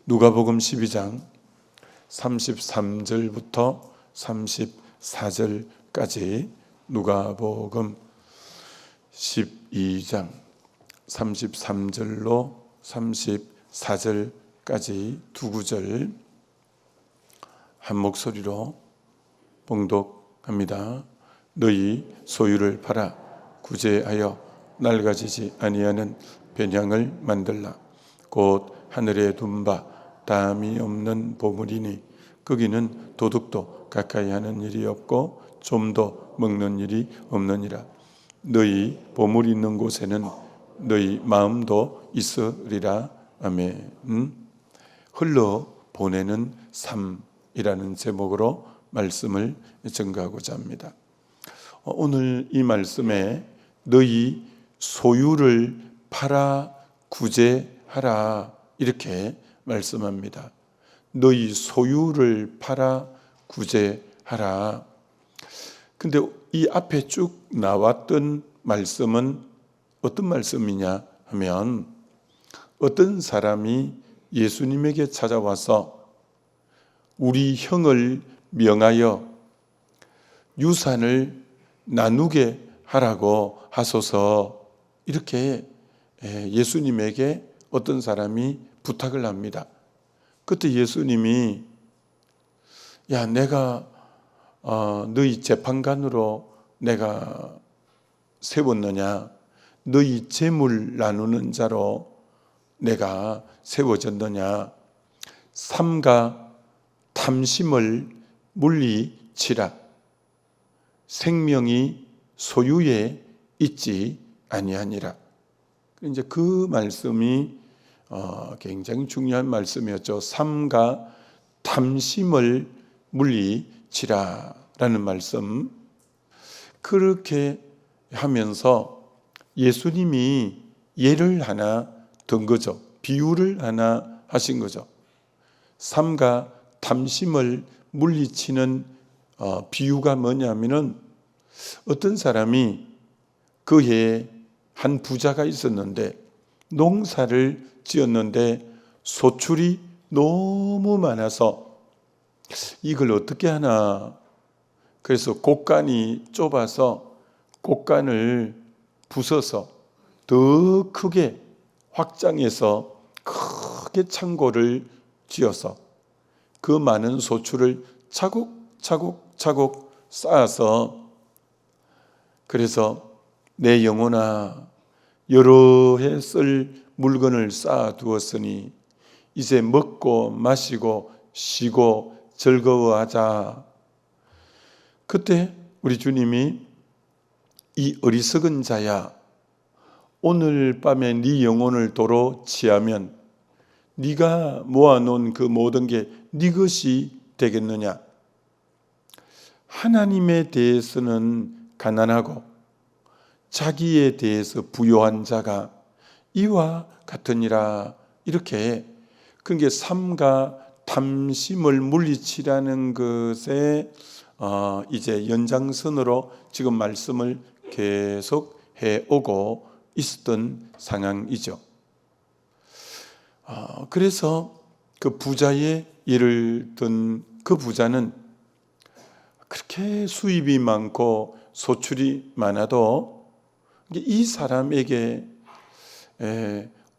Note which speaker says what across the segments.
Speaker 1: 누가복음 12장 33절부터 34절까지, 누가복음 12장 33절로 34절까지 두 구절 한 목소리로 봉독합니다. 너희 소유를 팔아 구제하여 낡아지지 아니하는 변향을 만들라. 곧 하늘에 둔 바 담이 없는 보물이니 거기는 도둑도 가까이 하는 일이 없고 좀도 먹는 일이 없느니라. 너희 보물이 있는 곳에는 너희 마음도 있으리라. 아멘. 흘러 보내는 삶이라는 제목으로 말씀을 전가하고자 합니다. 오늘 이 말씀에 너희 소유를 팔아 구제하라 이렇게 말씀합니다. 너희 소유를 팔아 구제하라. 근데 이 앞에 쭉 나왔던 말씀은 어떤 말씀이냐 하면, 어떤 사람이 예수님에게 찾아와서 우리 형을 명하여 유산을 나누게 하라고 하소서, 이렇게 예수님에게 어떤 사람이 부탁을 합니다. 그때 예수님이 야, 내가 너희 재판관으로 내가 세웠느냐, 너희 재물 나누는 자로 내가 세워졌느냐, 삼가 탐심을 물리치라. 생명이 소유에 있지 아니하니라. 이제 그 말씀이 굉장히 중요한 말씀이었죠. 삼가 탐심을 물리치라라는 말씀. 그렇게 하면서 예수님이 예를 하나 든 거죠. 비유를 하나 하신 거죠. 삼가 탐심을 물리치는 비유가 뭐냐면은, 어떤 사람이 그 해에 한 부자가 있었는데 농사를 지었는데 소출이 너무 많아서 이걸 어떻게 하나, 그래서 곡간이 좁아서 곡간을 부숴서 더 크게 확장해서 크게 창고를 지어서 그 많은 소출을 차곡차곡 쌓아서, 그래서 내 영혼아 여러 해 쓸 물건을 쌓아 두었으니 이제 먹고 마시고 쉬고 즐거워하자. 그때 우리 주님이 이 어리석은 자야, 오늘 밤에 네 영혼을 도로 취하면 네가 모아놓은 그 모든 게 네 것이 되겠느냐. 하나님에 대해서는 가난하고 자기에 대해서 부요한 자가 이와 같으니라. 이렇게, 그게 삼가 탐심을 물리치라는 것에 이제 연장선으로 지금 말씀을 계속 해오고 있었던 상황이죠. 그래서 그 부자의 예를 든 그 부자는 그렇게 수입이 많고 소출이 많아도 이 사람에게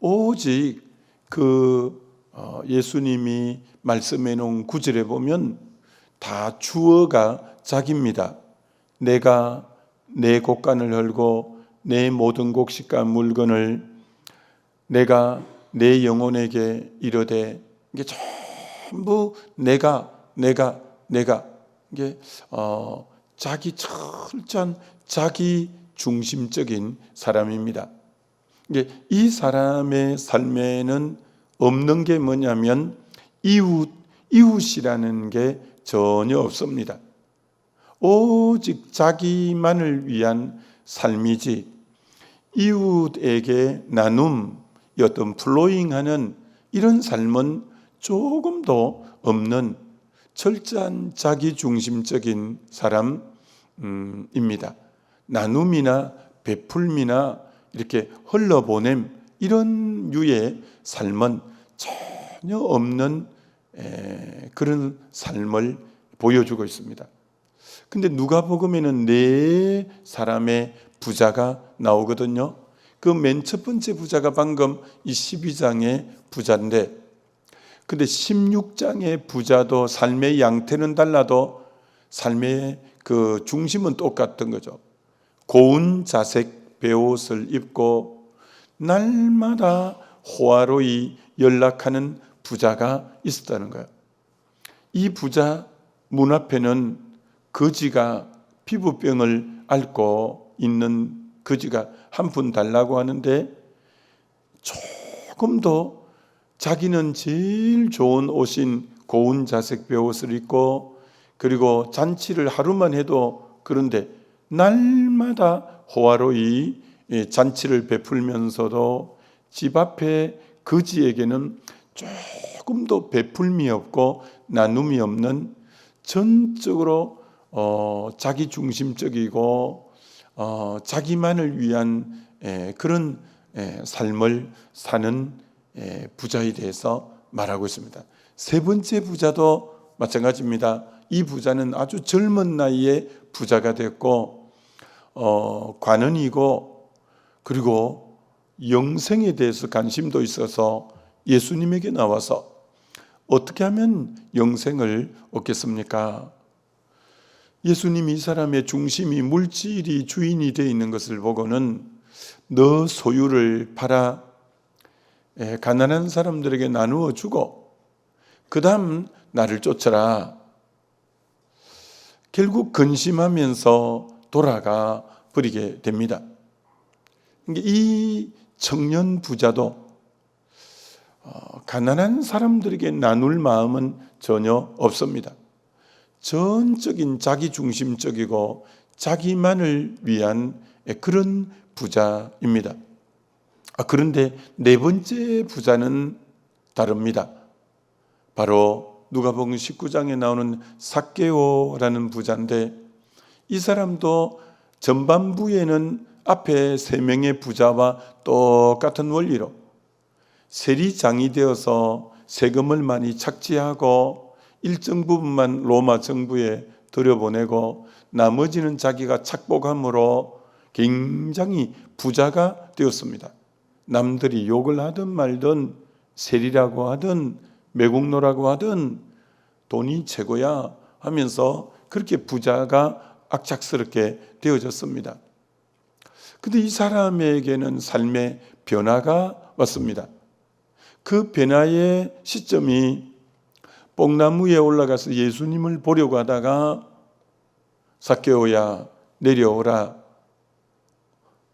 Speaker 1: 오직 그 예수님이 말씀해 놓은 구절에 보면 다 주어가 자기입니다. 내가 내 곡간을 헐고 내 모든 곡식과 물건을 내가 내 영혼에게 이르되, 이게 전부 내가 이게 자기 철저한 자기 중심적인 사람입니다. 이 사람의 삶에는 없는 게 뭐냐면 이웃이라는 게 전혀 없습니다. 오직 자기만을 위한 삶이지 이웃에게 나눔, 어떤 플로잉하는 이런 삶은 조금도 없는 철저한 자기중심적인 사람입니다. 나눔이나 베풀미나 이렇게 흘러보냄, 이런 류의 삶은 전혀 없는 그런 삶을 보여주고 있습니다. 근데 누가복음에는 네 사람의 부자가 나오거든요. 그 맨 첫 번째 부자가 방금 이 12장의 부자인데, 근데 16장의 부자도 삶의 양태는 달라도 삶의 그 중심은 똑같던 거죠. 고운 자색 베옷을 입고 날마다 호화로이 연락하는 부자가 있었다는 거예요. 이 부자 문 앞에는 거지가 피부병을 앓고 있는 거지가 한 푼 달라고 하는데, 조금도 자기는 제일 좋은 옷인 고운 자색 베옷을 입고, 그리고 잔치를 하루만 해도 그런데 날마다 호화로이 잔치를 베풀면서도 집 앞에 거지에게는 조금도 베풀미 없고 나눔이 없는, 전적으로 자기 중심적이고 자기만을 위한 그런 삶을 사는 부자에 대해서 말하고 있습니다. 세 번째 부자도 마찬가지입니다. 이 부자는 아주 젊은 나이에 부자가 됐고 관원이고, 그리고 영생에 대해서 관심도 있어서 예수님에게 나와서 어떻게 하면 영생을 얻겠습니까? 예수님이 이 사람의 중심이 물질이 주인이 되어 있는 것을 보고는 너 소유를 팔아 가난한 사람들에게 나누어 주고 그 다음 나를 쫓아라. 결국 근심하면서 돌아가 버리게 됩니다. 이 청년 부자도 가난한 사람들에게 나눌 마음은 전혀 없습니다. 전적인 자기 중심적이고 자기만을 위한 그런 부자입니다. 그런데 네 번째 부자는 다릅니다. 바로 누가복음 19장에 나오는 삭개오라는 부자인데, 이 사람도 전반부에는 앞에 세 명의 부자와 똑같은 원리로 세리장이 되어서 세금을 많이 착취하고 일정 부분만 로마 정부에 들여보내고 나머지는 자기가 착복함으로 굉장히 부자가 되었습니다. 남들이 욕을 하든 말든 세리라고 하든 매국노라고 하든 돈이 최고야 하면서 그렇게 부자가 악착스럽게 되어졌습니다. 그런데 이 사람에게는 삶의 변화가 왔습니다. 그 변화의 시점이 뽕나무에 올라가서 예수님을 보려고 하다가 삭개오야 내려오라.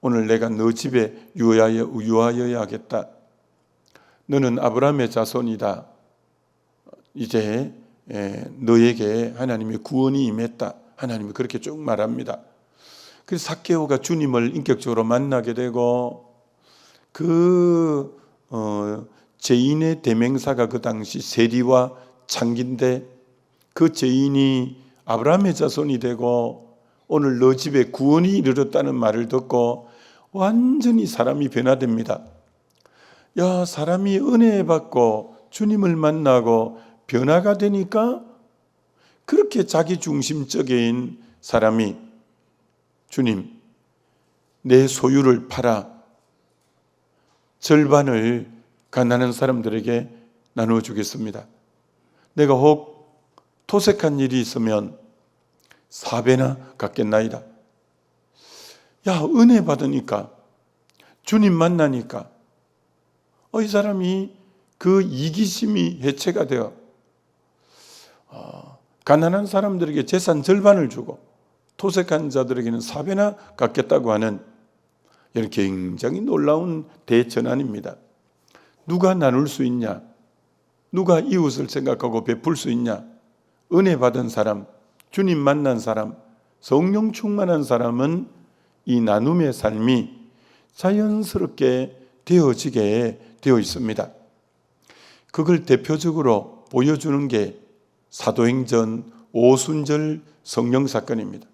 Speaker 1: 오늘 내가 너 집에 유하여야겠다. 너는 아브라함의 자손이다. 이제 너에게 하나님의 구원이 임했다. 하나님이 그렇게 쭉 말합니다. 그래서 삭개오가 주님을 인격적으로 만나게 되고, 그 죄인의 대명사가 그 당시 세리와 창기인데, 그 죄인이 아브라함의 자손이 되고 오늘 너 집에 구원이 이르렀다는 말을 듣고 완전히 사람이 변화됩니다. 야, 사람이 은혜 받고 주님을 만나고 변화가 되니까 그렇게 자기 중심적인 사람이 주님, 내 소유를 팔아 절반을 가난한 사람들에게 나누어 주겠습니다. 내가 혹 토색한 일이 있으면 4배나 갚겠나이다. 야, 은혜 받으니까, 주님 만나니까 이 사람이 그 이기심이 해체가 되어 가난한 사람들에게 재산 절반을 주고 토색한 자들에게는 4배나 갚겠다고 하는 이런 굉장히 놀라운 대전환입니다. 누가 나눌 수 있냐? 누가 이웃을 생각하고 베풀 수 있냐? 은혜 받은 사람, 주님 만난 사람, 성령 충만한 사람은 이 나눔의 삶이 자연스럽게 되어지게 되어 있습니다. 그걸 대표적으로 보여주는 게 사도행전 오순절 성령 사건입니다.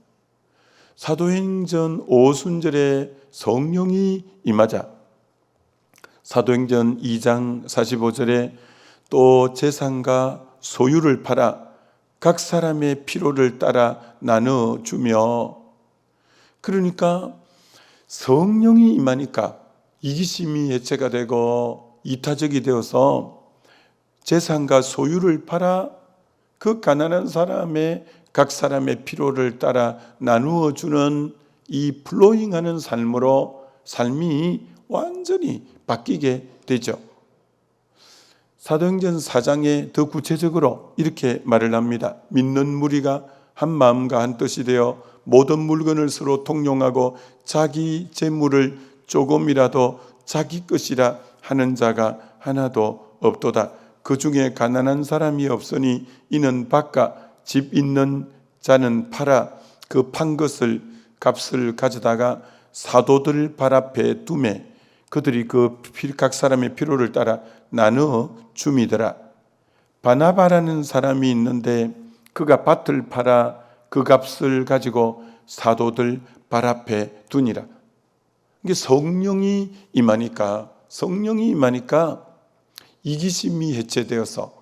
Speaker 1: 사도행전 오순절에 성령이 임하자 사도행전 2장 45절에 또 재산과 소유를 팔아 각 사람의 필요를 따라 나눠주며, 그러니까 성령이 임하니까 이기심이 해체가 되고 이타적이 되어서 재산과 소유를 팔아 그 가난한 사람의 각 사람의 필요를 따라 나누어 주는 이 플로잉하는 삶으로 삶이 완전히 바뀌게 되죠. 사도행전 4장에 더 구체적으로 이렇게 말을 합니다. 믿는 무리가 한 마음과 한 뜻이 되어 모든 물건을 서로 통용하고 자기 재물을 조금이라도 자기 것이라 하는 자가 하나도 없도다. 그 중에 가난한 사람이 없으니 이는 바깥 집 있는 자는 팔아 그 판 것을 값을 가져다가 사도들 발 앞에 두매 그들이 각 사람의 필요를 따라 나누어 줌이더라. 바나바라는 사람이 있는데 그가 밭을 팔아 그 값을 가지고 사도들 발 앞에 두니라. 이게 성령이 임하니까 이기심이 해체되어서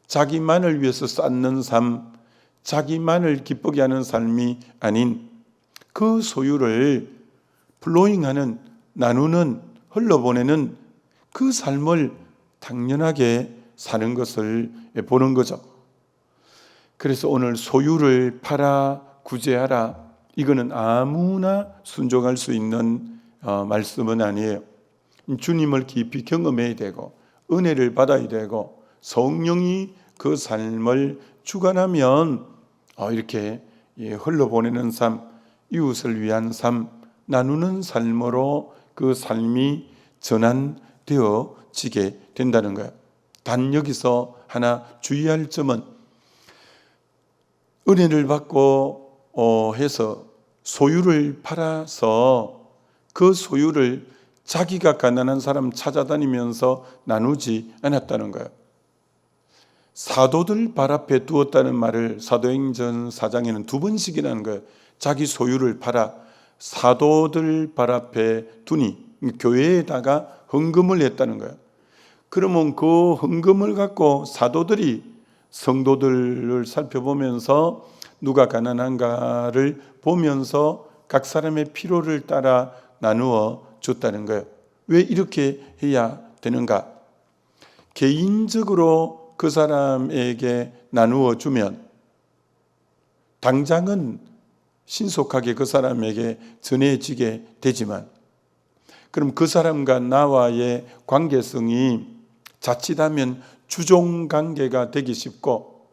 Speaker 1: 자기만을 위해서 쌓는 삶, 자기만을 기쁘게 하는 삶이 아닌 그 소유를 플로잉하는, 나누는, 흘러보내는 그 삶을 당연하게 사는 것을 보는 거죠. 그래서 오늘 소유를 팔아 구제하라, 이거는 아무나 순종할 수 있는 말씀은 아니에요. 주님을 깊이 경험해야 되고 은혜를 받아야 되고 성령이 그 삶을 주관하면 이렇게 흘러보내는 삶, 이웃을 위한 삶, 나누는 삶으로 그 삶이 전환되어지게 된다는 거예요. 단 여기서 하나 주의할 점은 은혜를 받고 해서 소유를 팔아서 그 소유를 자기가 가난한 사람 찾아다니면서 나누지 않았다는 거예요. 사도들 발 앞에 두었다는 말을 사도행전 4장에는 2번씩이나 하는 거예요. 자기 소유를 팔아 사도들 발 앞에 두니, 교회에다가 헌금을 했다는 거예요. 그러면 그 헌금을 갖고 사도들이 성도들을 살펴보면서 누가 가난한가를 보면서 각 사람의 필요를 따라 나누어 줬다는 거예요. 왜 이렇게 해야 되는가? 개인적으로 그 사람에게 나누어 주면 당장은 신속하게 그 사람에게 전해지게 되지만, 그럼 그 사람과 나와의 관계성이 자칫하면 주종관계가 되기 쉽고,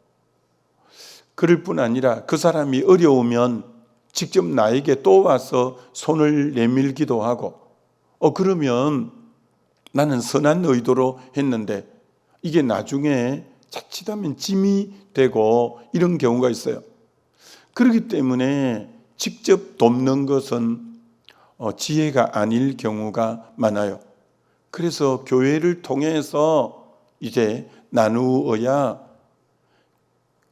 Speaker 1: 그럴 뿐 아니라 그 사람이 어려우면 직접 나에게 또 와서 손을 내밀기도 하고, 그러면 나는 선한 의도로 했는데 이게 나중에 자칫하면 짐이 되고 이런 경우가 있어요. 그렇기 때문에 직접 돕는 것은 지혜가 아닐 경우가 많아요. 그래서 교회를 통해서 이제 나누어야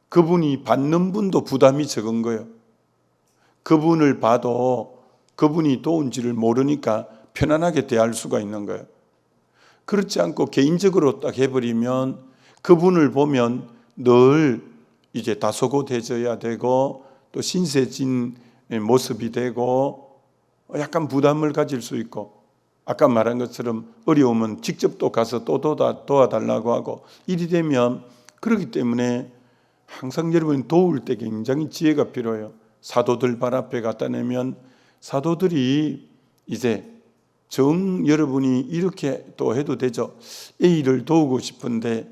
Speaker 1: 그분이 받는 분도 부담이 적은 거예요. 그분을 봐도 그분이 도운지를 모르니까 편안하게 대할 수가 있는 거예요. 그렇지 않고 개인적으로 딱 해버리면 그분을 보면 늘 이제 다소곳해져야 되고 또 신세진 모습이 되고 약간 부담을 가질 수 있고, 아까 말한 것처럼 어려우면 직접 또 가서 또 도와달라고 하고 일이 되면, 그렇기 때문에 항상 여러분이 도울 때 굉장히 지혜가 필요해요. 사도들 발 앞에 갖다 내면 사도들이 이제 여러분이 이렇게 또 해도 되죠. A를 도우고 싶은데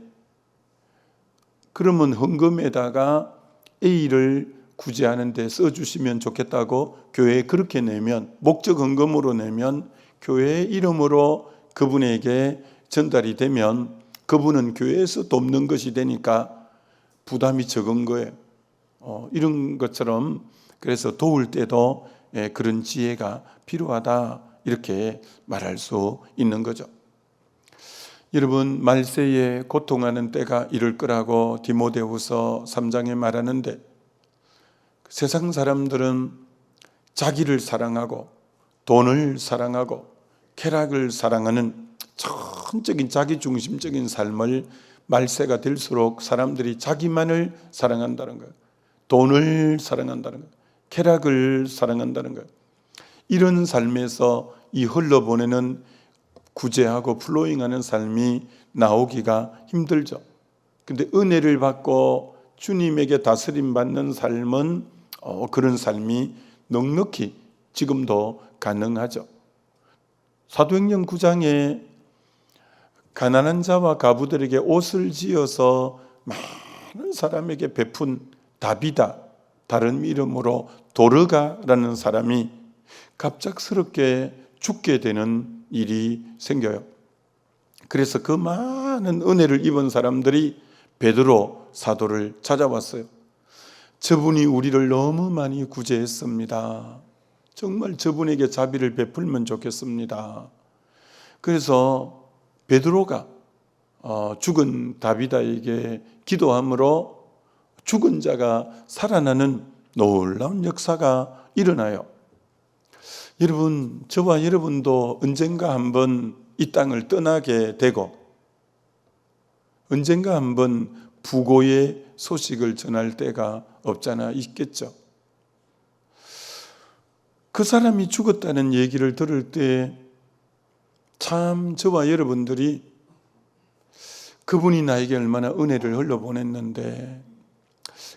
Speaker 1: 그러면 헌금에다가 A를 구제하는 데 써주시면 좋겠다고 교회에 그렇게 내면, 목적 헌금으로 내면 교회의 이름으로 그분에게 전달이 되면 그분은 교회에서 돕는 것이 되니까 부담이 적은 거예요. 이런 것처럼 그래서 도울 때도 그런 지혜가 필요하다, 이렇게 말할 수 있는 거죠. 여러분, 말세에 고통하는 때가 이를 거라고 디모데후서 3장에 말하는데, 세상 사람들은 자기를 사랑하고 돈을 사랑하고 쾌락을 사랑하는 전적인 자기중심적인 삶을 말세가 될수록 사람들이 자기만을 사랑한다는 거예요. 돈을 사랑한다는 거예요. 쾌락을 사랑한다는 거예요. 이런 삶에서 이 흘러보내는 구제하고 플로잉하는 삶이 나오기가 힘들죠. 근데 은혜를 받고 주님에게 다스림 받는 삶은 그런 삶이 넉넉히 지금도 가능하죠. 사도행전 9장에 가난한 자와 과부들에게 옷을 지어서 많은 사람에게 베푼 다비다, 다른 이름으로 도르가라는 사람이 갑작스럽게 죽게 되는 일이 생겨요. 그래서 그 많은 은혜를 입은 사람들이 베드로 사도를 찾아왔어요. 저분이 우리를 너무 많이 구제했습니다. 정말 저분에게 자비를 베풀면 좋겠습니다. 그래서 베드로가 죽은 다비다에게 기도함으로 죽은 자가 살아나는 놀라운 역사가 일어나요. 여러분, 저와 여러분도 언젠가 한번 이 땅을 떠나게 되고 언젠가 한번 부고의 소식을 전할 때가 없잖아 있겠죠. 그 사람이 죽었다는 얘기를 들을 때 참 저와 여러분들이 그분이 나에게 얼마나 은혜를 흘려보냈는데,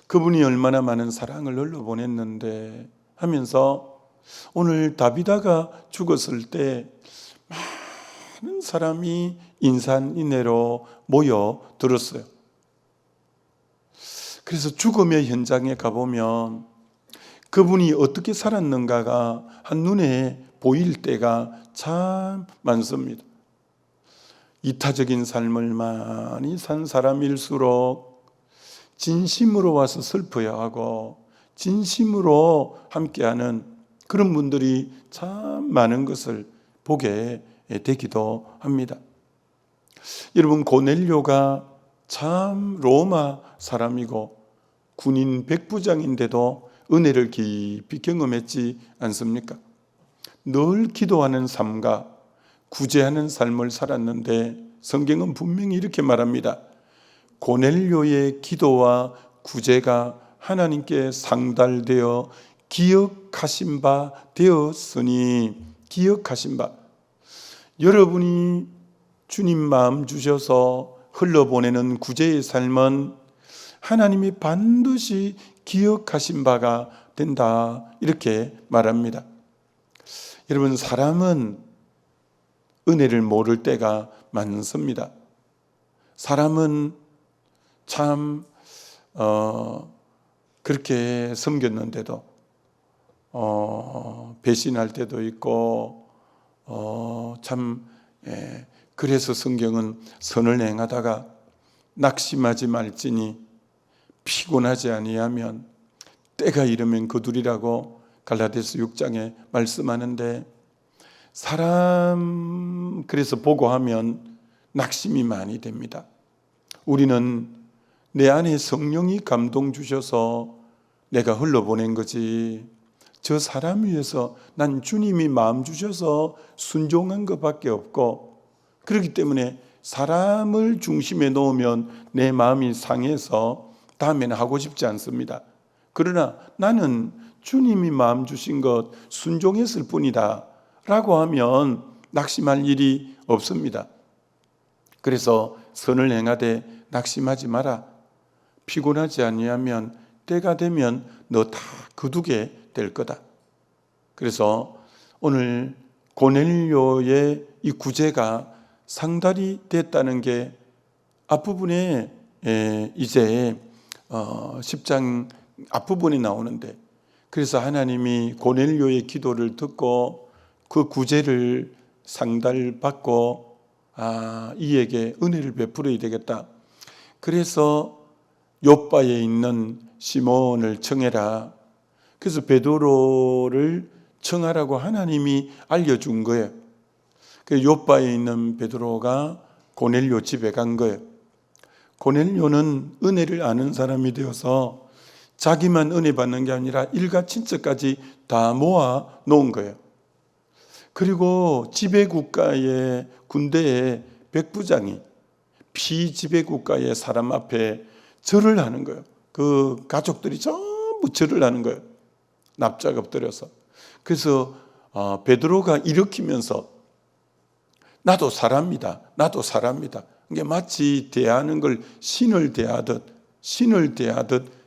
Speaker 1: 그분이 얼마나 많은 사랑을 흘려보냈는데 하면서 오늘 다비다가 죽었을 때 많은 사람이 인산인해로 모여 들었어요. 그래서 죽음의 현장에 가보면 그분이 어떻게 살았는가가 한눈에 보일 때가 참 많습니다. 이타적인 삶을 많이 산 사람일수록 진심으로 와서 슬퍼야 하고 진심으로 함께하는 그런 분들이 참 많은 것을 보게 되기도 합니다. 여러분, 고넬료가 참 로마 사람이고 군인 백부장인데도 은혜를 깊이 경험했지 않습니까? 늘 기도하는 삶과 구제하는 삶을 살았는데 성경은 분명히 이렇게 말합니다. 고넬료의 기도와 구제가 하나님께 상달되어 기억하신 바 되었으니, 기억하신 바, 여러분이 주님 마음 주셔서 흘러보내는 구제의 삶은 하나님이 반드시 기억하신 바가 된다, 이렇게 말합니다. 여러분, 사람은 은혜를 모를 때가 많습니다. 사람은 참 그렇게 섬겼는데도 배신할 때도 있고 그래서 성경은 선을 행하다가 낙심하지 말지니 피곤하지 아니하면 때가 이르면 거두리라고 갈라디아서 6장에 말씀하는데, 사람 그래서 보고 하면 낙심이 많이 됩니다. 우리는 내 안에 성령이 감동 주셔서 내가 흘러보낸 거지, 저 사람 위해서 난 주님이 마음 주셔서 순종한 것밖에 없고, 그렇기 때문에 사람을 중심에 놓으면 내 마음이 상해서 다음에는 하고 싶지 않습니다. 그러나 나는 주님이 마음 주신 것 순종했을 뿐이다 라고 하면 낙심할 일이 없습니다. 그래서 선을 행하되 낙심하지 마라. 피곤하지 아니하면 때가 되면 너 다 거두게 될 거다. 그래서 오늘 고넬료의 이 구제가 상달이 됐다는 게 앞부분에 이제 10장 앞부분에 나오는데, 그래서 하나님이 고넬료의 기도를 듣고 그 구제를 상달받고 이에게 은혜를 베풀어야 되겠다. 그래서 욥바에 있는 시몬을 청해라. 그래서 베드로를 청하라고 하나님이 알려준 거예요. 그래서 욥바에 있는 베드로가 고넬료 집에 간 거예요. 고넬료는 은혜를 아는 사람이 되어서 자기만 은혜 받는 게 아니라 일가 친척까지 다 모아 놓은 거예요. 그리고 지배 국가의 군대의 백부장이 피지배 국가의 사람 앞에 절을 하는 거예요. 그 가족들이 전부 절을 하는 거예요. 납작 엎드려서. 그래서 베드로가 일으키면서 나도 사람이다. 나도 사람이다. 이게 마치 대하는 걸 신을 대하듯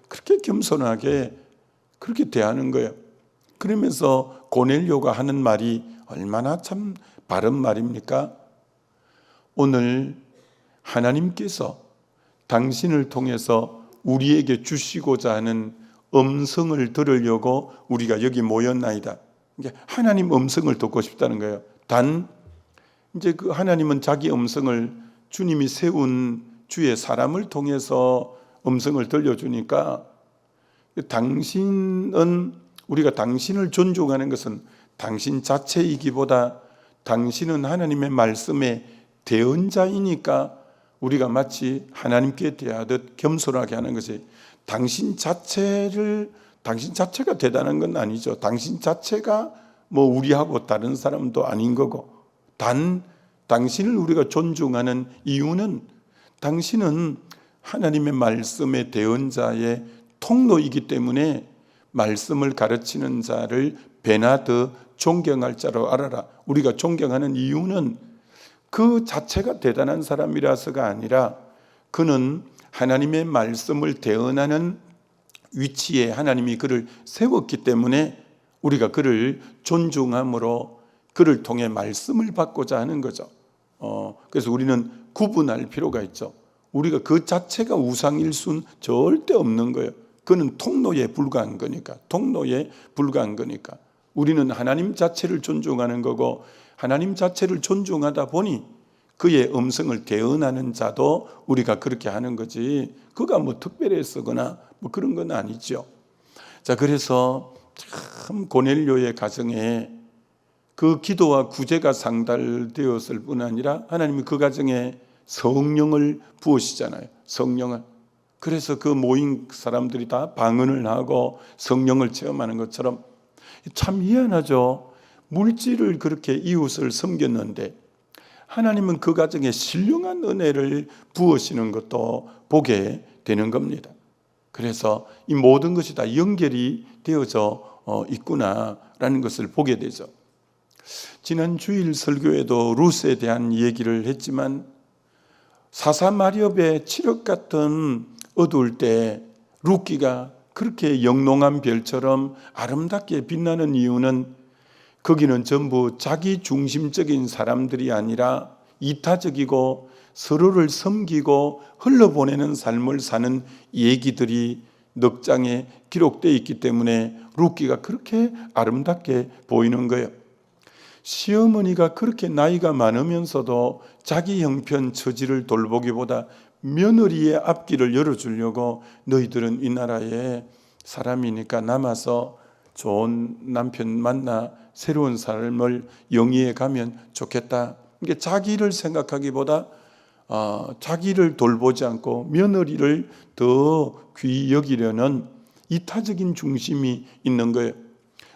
Speaker 1: 그렇게 겸손하게 그렇게 대하는 거예요. 그러면서 고넬료가 하는 말이 얼마나 참 바른 말입니까? 오늘 하나님께서 당신을 통해서 우리에게 주시고자 하는 음성을 들으려고 우리가 여기 모였나이다. 하나님 음성을 듣고 싶다는 거예요. 단 이제 그 하나님은 자기 음성을 주님이 세운 주의 사람을 통해서 음성을 들려주니까 우리가 당신을 존중하는 것은 당신 자체이기보다 당신은 하나님의 말씀의 대언자이니까 우리가 마치 하나님께 대하듯 겸손하게 하는 것이 당신 자체가 대단한 건 아니죠. 당신 자체가 뭐 우리하고 다른 사람도 아닌 거고 단 당신을 우리가 존중하는 이유는 당신은 하나님의 말씀의 대언자의 통로이기 때문에 말씀을 가르치는 자를 배나 더 존경할 자로 알아라. 우리가 존경하는 이유는 그 자체가 대단한 사람이라서가 아니라 그는 하나님의 말씀을 대언하는 위치에 하나님이 그를 세웠기 때문에 우리가 그를 존중함으로 그를 통해 말씀을 받고자 하는 거죠. 그래서 우리는 구분할 필요가 있죠. 우리가 그 자체가 우상일 수는 절대 없는 거예요. 그는 통로에 불과한 거니까. 우리는 하나님 자체를 존중하는 거고 하나님 자체를 존중하다 보니 그의 음성을 대언하는 자도 우리가 그렇게 하는 거지 그가 뭐 특별했거나 뭐 그런 건 아니죠. 자, 그래서 참 고넬료의 가정에 그 기도와 구제가 상달되었을 뿐 아니라 하나님이 그 가정에 성령을 부으시잖아요. 성령을. 그래서 그 모인 사람들이 다 방언을 하고 성령을 체험하는 것처럼 참 희한하죠. 물질을 그렇게 이웃을 섬겼는데 하나님은 그 가정에 신령한 은혜를 부으시는 것도 보게 되는 겁니다. 그래서 이 모든 것이 다 연결이 되어져 있구나라는 것을 보게 되죠. 지난 주일 설교에도 루스에 대한 얘기를 했지만 사사마리업의 칠흑 같은 어두울 때 룻기가 그렇게 영롱한 별처럼 아름답게 빛나는 이유는 거기는 전부 자기 중심적인 사람들이 아니라 이타적이고 서로를 섬기고 흘러보내는 삶을 사는 얘기들이 넉 장에 기록되어 있기 때문에 룻기가 그렇게 아름답게 보이는 거예요. 시어머니가 그렇게 나이가 많으면서도 자기 형편 처지를 돌보기보다 며느리의 앞길을 열어주려고 너희들은 이 나라에 사람이니까 남아서 좋은 남편 만나 새로운 삶을 영위해 가면 좋겠다. 이게 자기를 생각하기보다 자기를 돌보지 않고 며느리를 더 귀히 여기려는 이타적인 중심이 있는 거예요.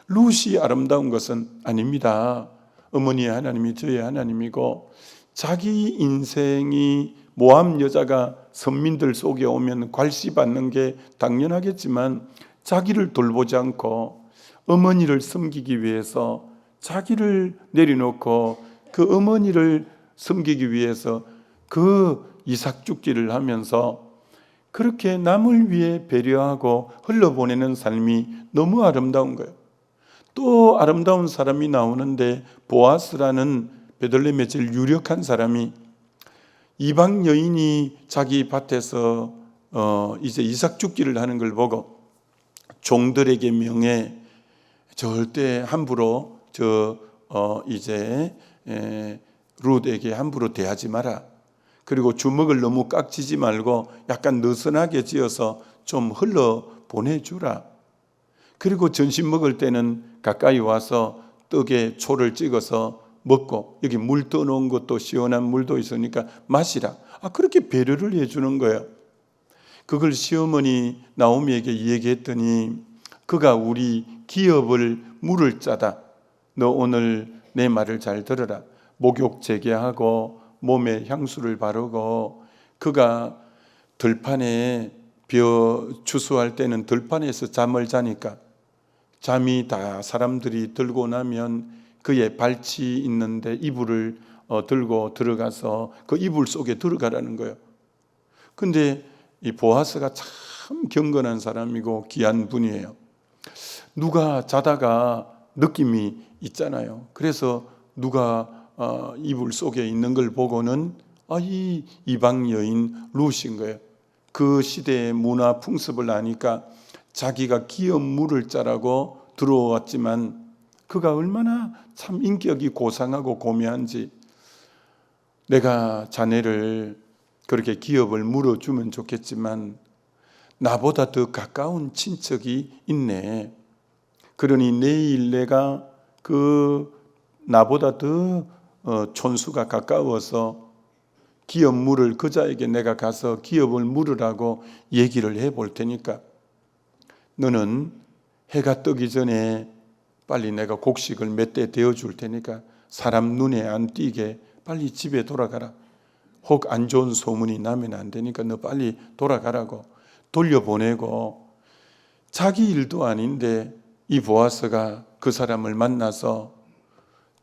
Speaker 1: 룻이 아름다운 것은 아닙니다. 어머니의 하나님이 저의 하나님이고 자기 인생이 모함 여자가 선민들 속에 오면 괄시받는 게 당연하겠지만 자기를 돌보지 않고 어머니를 섬기기 위해서 자기를 내려놓고 그 어머니를 섬기기 위해서 그 이삭 죽기를 하면서 그렇게 남을 위해 배려하고 흘러보내는 삶이 너무 아름다운 거예요. 또 아름다운 사람이 나오는데 보아스라는 베들레헴의 제일 유력한 사람이 이방 여인이 자기 밭에서 이제 이삭 죽기를 하는 걸 보고 종들에게 명해 절대 함부로 룻에게 함부로 대하지 마라. 그리고 주먹을 너무 깍지지 말고 약간 느슨하게 지어서 좀 흘러 보내주라. 그리고 점심 먹을 때는 가까이 와서 떡에 초를 찍어서 먹고 여기 물 떠놓은 것도 시원한 물도 있으니까 마시라. 그렇게 배려를 해주는 거예요. 그걸 시어머니 나오미에게 얘기했더니 그가 우리 기업을 물을 자다. 너 오늘 내 말을 잘 들어라. 목욕 재개하고 몸에 향수를 바르고 그가 들판에 주수할 때는 들판에서 잠을 자니까 잠이 다 사람들이 들고 나면 그의 발치 있는데 이불을 들고 들어가서 그 이불 속에 들어가라는 거예요. 근데 이 보아스가 참 경건한 사람이고 귀한 분이에요. 누가 자다가 느낌이 있잖아요. 그래서 누가 이불 속에 있는 걸 보고는 이 이방 여인 룻인 거예요. 그 시대의 문화 풍습을 아니까 자기가 기업 물을 자라고 들어왔지만 그가 얼마나 참 인격이 고상하고 고매한지, 내가 자네를 그렇게 기업을 물어주면 좋겠지만 나보다 더 가까운 친척이 있네. 그러니 내일 내가 그 나보다 더 촌수가 가까워서 기업 물을 그자에게 내가 가서 기업을 물으라고 얘기를 해볼 테니까 너는 해가 뜨기 전에 빨리 내가 곡식을 몇 대 데워줄 테니까 사람 눈에 안 띄게 빨리 집에 돌아가라. 혹 안 좋은 소문이 나면 안 되니까 너 빨리 돌아가라고 돌려보내고, 자기 일도 아닌데 이 보아스가 그 사람을 만나서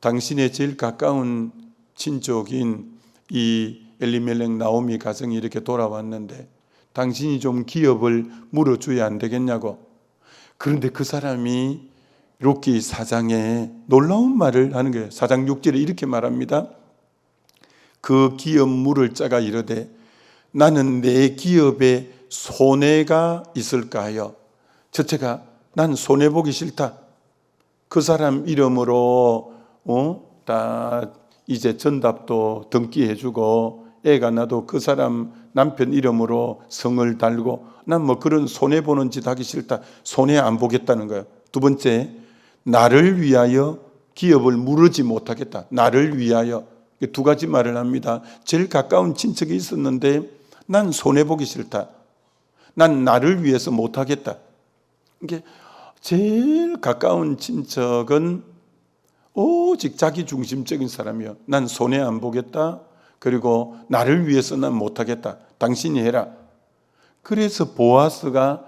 Speaker 1: 당신의 제일 가까운 친족인 이 엘리멜렉 나오미 가정이 이렇게 돌아왔는데 당신이 좀 기업을 물어줘야 안 되겠냐고. 그런데 그 사람이 룻기 4장에 놀라운 말을 하는 거예요. 4장 6절에 이렇게 말합니다. 그 기업 물을 자가 이르되 나는 내 기업에 손해가 있을까 하여. 첫째가 난 손해보기 싫다. 그 사람 이름으로 다 이제 전답도 등기해주고 애가 나도 그 사람 남편 이름으로 성을 달고 난 뭐 그런 손해보는 짓 하기 싫다. 손해 안 보겠다는 거예요. 두 번째, 나를 위하여 기업을 물으지 못하겠다. 나를 위하여. 두 가지 말을 합니다. 제일 가까운 친척이 있었는데 난 손해보기 싫다. 난 나를 위해서 못하겠다. 이게 제일 가까운 친척은 오직 자기 중심적인 사람이요. 난 손해 안 보겠다. 그리고 나를 위해서 난 못하겠다. 당신이 해라. 그래서 보아스가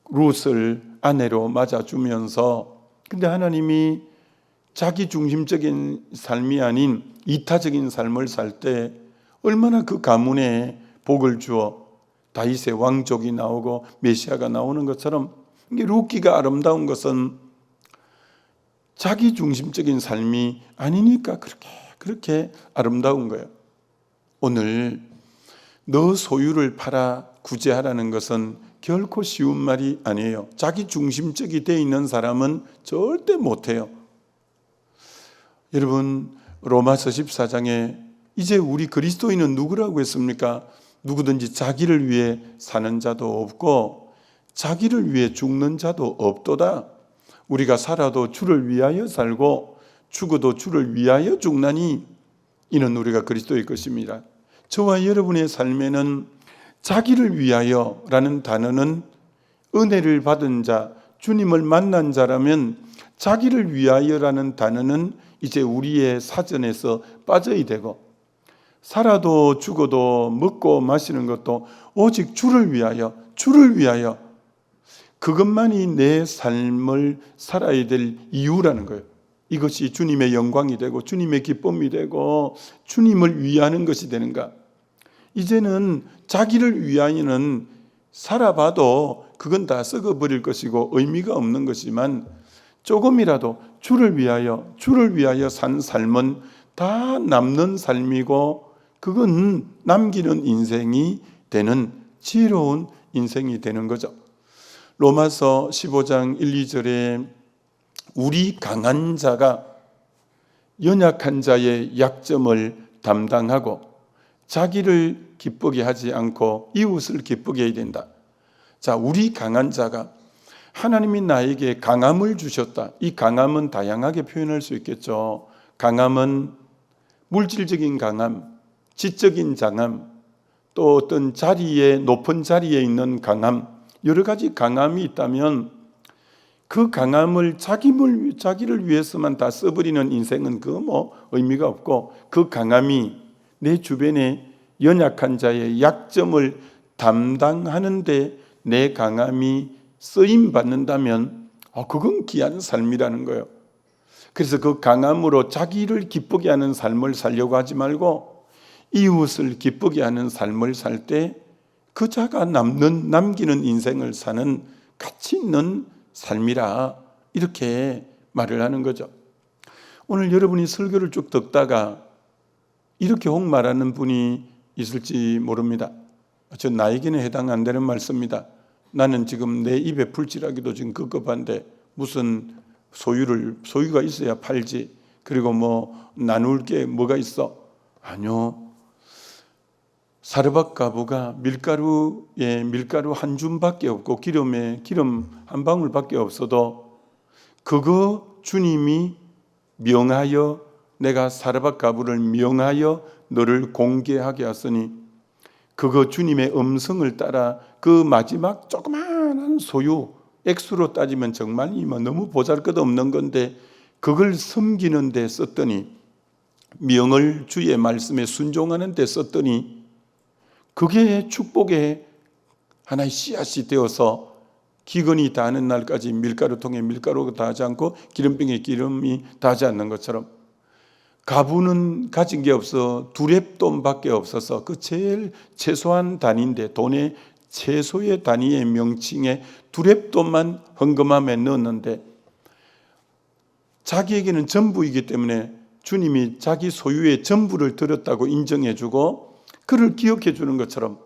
Speaker 1: 룻을 아내로 맞아주면서, 근데 하나님이 자기 중심적인 삶이 아닌 이타적인 삶을 살 때 얼마나 그 가문에 복을 주어 다윗의 왕족이 나오고 메시아가 나오는 것처럼, 이게 룻기가 아름다운 것은 자기 중심적인 삶이 아니니까 그렇게 아름다운 거예요. 오늘 너 소유를 팔아 구제하라는 것은 결코 쉬운 말이 아니에요. 자기 중심적이 되어 있는 사람은 절대 못해요. 여러분, 로마서 14장에 이제 우리 그리스도인은 누구라고 했습니까? 누구든지 자기를 위해 사는 자도 없고 자기를 위해 죽는 자도 없도다. 우리가 살아도 주를 위하여 살고 죽어도 주를 위하여 죽나니 이는 우리가 그리스도의 것입니다. 저와 여러분의 삶에는 자기를 위하여라는 단어는 은혜를 받은 자, 주님을 만난 자라면 자기를 위하여라는 단어는 이제 우리의 사전에서 빠져야 되고, 살아도 죽어도 먹고 마시는 것도 오직 주를 위하여, 주를 위하여, 그것만이 내 삶을 살아야 될 이유라는 거예요. 이것이 주님의 영광이 되고 주님의 기쁨이 되고 주님을 위하는 것이 되는가? 이제는 자기를 위하여는 살아봐도 그건 다 썩어버릴 것이고 의미가 없는 것이지만, 조금이라도 주를 위하여 산 삶은 다 남는 삶이고 그건 남기는 인생이 되는 지혜로운 인생이 되는 거죠. 로마서 15장 1, 2절에 우리 강한 자가 연약한 자의 약점을 담당하고 자기를 기쁘게 하지 않고 이웃을 기쁘게 해야 된다. 자, 우리 강한 자가, 하나님이 나에게 강함을 주셨다. 이 강함은 다양하게 표현할 수 있겠죠. 강함은 물질적인 강함, 지적인 강함, 또 어떤 자리에, 높은 자리에 있는 강함, 여러 가지 강함이 있다면 그 강함을 자기를 위해서만 다 써버리는 인생은 그 의미가 없고, 그 강함이 내 주변에 연약한 자의 약점을 담당하는데 내 강함이 쓰임 받는다면 그건 귀한 삶이라는 거예요. 그래서 그 강함으로 자기를 기쁘게 하는 삶을 살려고 하지 말고 이웃을 기쁘게 하는 삶을 살 때 그 자가 남기는 인생을 사는 가치 있는 삶이라 이렇게 말을 하는 거죠. 오늘 여러분이 설교를 쭉 듣다가 이렇게 혹 말하는 분이 있을지 모릅니다. 저 나에게는 해당 안 되는 말씀입니다. 나는 지금 내 입에 불질하기도 지금 급급한데 무슨 소유가 있어야 팔지. 그리고 뭐 나눌 게 뭐가 있어? 아니요. 사르밧 가부가 밀가루 한 줌밖에 없고 기름 한 방울밖에 없어도 그거 주님이 명하여 내가 사르밧 가부를 명하여 너를 공개하게 하시니 그거 주님의 음성을 따라 그 마지막 조그마한 소유 액수로 따지면 정말 너무 보잘것없는 건데 그걸 섬기는 데 썼더니 명을 주의 말씀에 순종하는 데 썼더니 그게 축복의 하나의 씨앗이 되어서 기근이 다하는 날까지 밀가루통에 밀가루가 다하지 않고 기름병에 기름이 다하지 않는 것처럼 가부는 가진 게 없어 두렙돈밖에 없어서 그 제일 최소한 단위인데 돈의 최소의 단위의 명칭에 두렙돈만 헌금함에 넣었는데 자기에게는 전부이기 때문에 주님이 자기 소유의 전부를 드렸다고 인정해주고 그를 기억해 주는 것처럼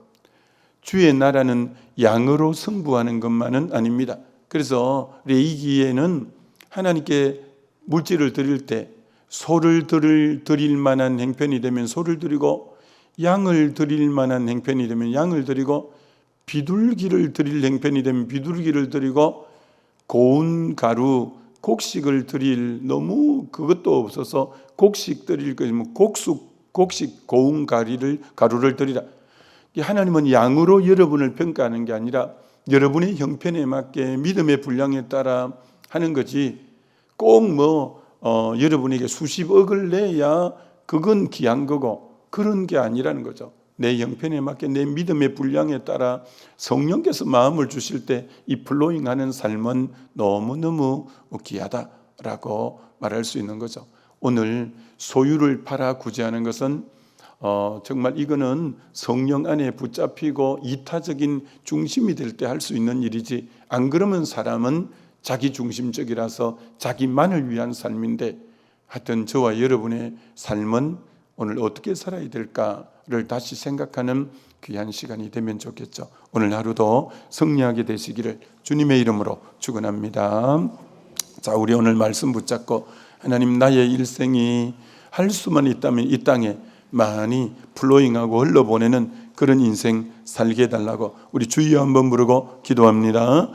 Speaker 1: 주의 나라는 양으로 승부하는 것만은 아닙니다. 그래서 레위기에는 하나님께 물질을 드릴 때 소를 드릴 만한 행편이 되면 소를 드리고 양을 드릴 만한 행편이 되면 양을 드리고 비둘기를 드릴 행편이 되면 비둘기를 드리고 고운 가루 곡식을 드릴 너무 그것도 없어서 곡식 드릴 거면 곡식 고운 가루를 드리라. 하나님은 양으로 여러분을 평가하는 게 아니라 여러분의 형편에 맞게 믿음의 분량에 따라 하는 거지 꼭 여러분에게 수십억을 내야 그건 귀한 거고 그런 게 아니라는 거죠. 내 형편에 맞게 내 믿음의 분량에 따라 성령께서 마음을 주실 때 이 플로잉하는 삶은 너무너무 귀하다라고 말할 수 있는 거죠. 오늘 소유를 팔아 구제하는 것은 정말 이거는 성령 안에 붙잡히고 이타적인 중심이 될 때 할 수 있는 일이지 안 그러면 사람은 자기 중심적이라서 자기만을 위한 삶인데 하여튼 저와 여러분의 삶은 오늘 어떻게 살아야 될까를 다시 생각하는 귀한 시간이 되면 좋겠죠. 오늘 하루도 승리하게 되시기를 주님의 이름으로 축원합니다. 자, 우리 오늘 말씀 붙잡고 하나님 나의 일생이 할 수만 있다면 이 땅에 많이 플로잉하고 흘러보내는 그런 인생 살게 해달라고 우리 주여 한번 부르고 기도합니다.